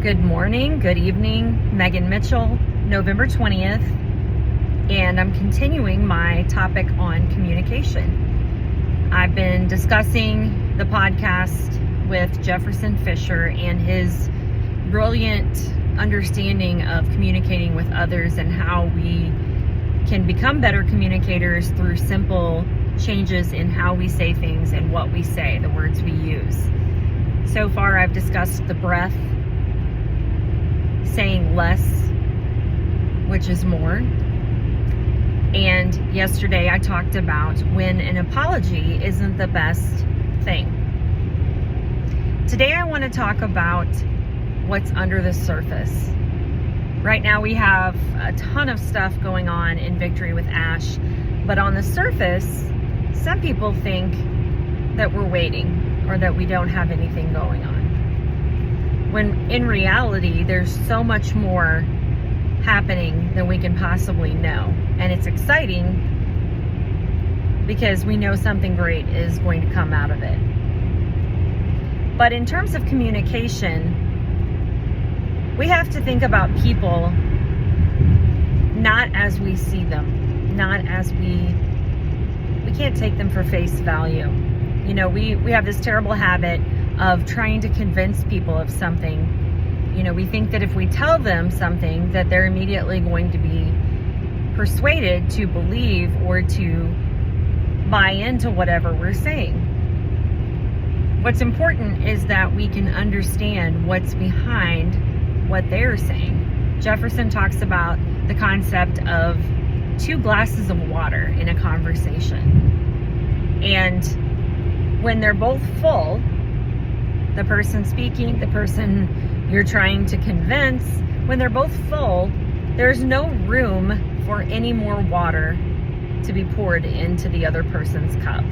Good morning, good evening, Megan Mitchell, November 20th, and I'm continuing my topic on communication. I've been discussing the podcast with Jefferson Fisher and his brilliant understanding of communicating with others and how we can become better communicators through simple changes in how we say things and what we say, the words we use. So far, I've discussed the breath, saying less, which is more. And yesterday I talked about when an apology isn't the best thing. Today I want to talk about what's under the surface. Right now we have a ton of stuff going on in Victory with Ash, but on the surface, some people think that we're waiting or that we don't have anything going on. When in reality, there's so much more happening than we can possibly know. And it's exciting because we know something great is going to come out of it. But in terms of communication, we have to think about people not as we see them, not as we can't take them for face value. You know, we have this terrible habit of trying to convince people of something. You know, we think that if we tell them something that they're immediately going to be persuaded to believe or to buy into whatever we're saying. What's important is that we can understand what's behind what they're saying. Jefferson talks about the concept of 2 glasses of water in a conversation. And when they're both full, the person speaking, the person you're trying to convince, when they're both full, there's no room for any more water to be poured into the other person's cup.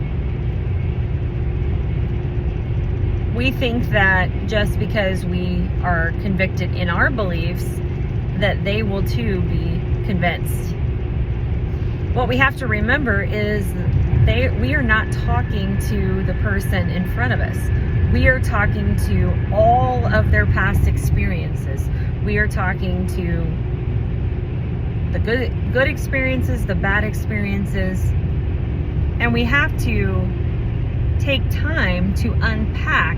We think that just because we are convicted in our beliefs, that they will too be convinced. What we have to remember is we are not talking to the person in front of us. We are talking to all of their past experiences. We are talking to the good experiences, the bad experiences, and we have to take time to unpack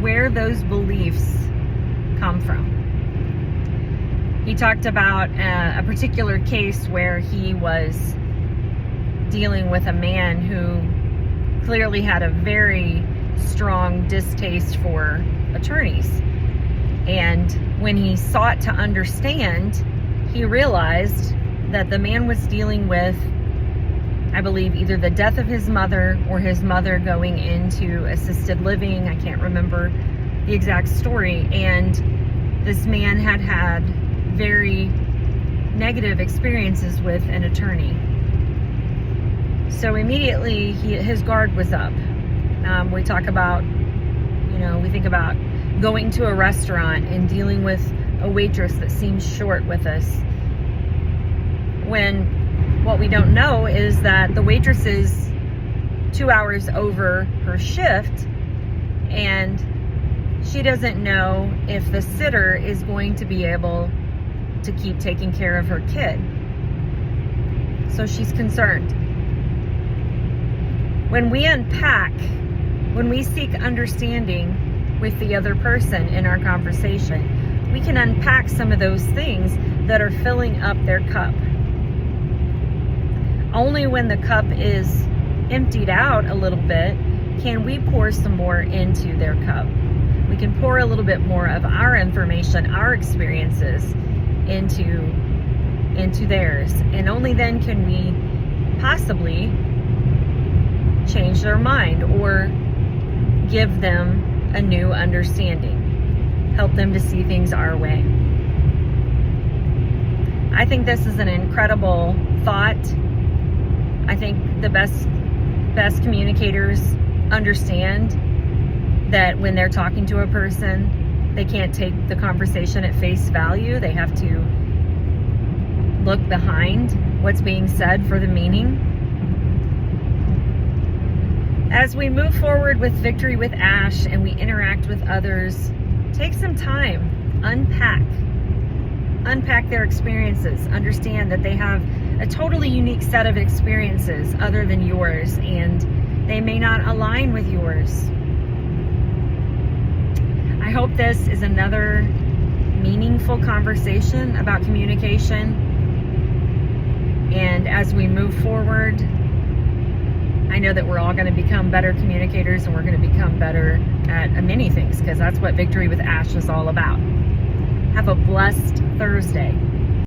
where those beliefs come from. He talked about a particular case where he was dealing with a man who clearly had a very strong distaste for attorneys. And when he sought to understand, he realized that the man was dealing with, I believe, either the death of his mother or his mother going into assisted living. I can't remember the exact story. And this man had had very negative experiences with an attorney. So immediately his guard was up. We talk about, we think about going to a restaurant and dealing with a waitress that seems short with us. When what we don't know is that the waitress is 2 hours over her shift and she doesn't know if the sitter is going to be able to keep taking care of her kid. So she's concerned. When we unpack, when we seek understanding with the other person in our conversation, we can unpack some of those things that are filling up their cup. Only when the cup is emptied out a little bit can we pour some more into their cup. We can pour a little bit more of our information, our experiences into theirs. And only then can we possibly change their mind or give them a new understanding, help them to see things our way. I think this is an incredible thought. I think the best communicators understand that when they're talking to a person, they can't take the conversation at face value. They have to look behind what's being said for the meaning. As we move forward with Victory with Ash and we interact with others, Take some time, unpack their experiences, understand that they have a totally unique set of experiences other than yours, and they may not align with yours. I hope this is another meaningful conversation about communication. And as we move forward, I know that we're all going to become better communicators, and we're going to become better at many things, because that's what Victory with Ash is all about. Have a blessed Thursday.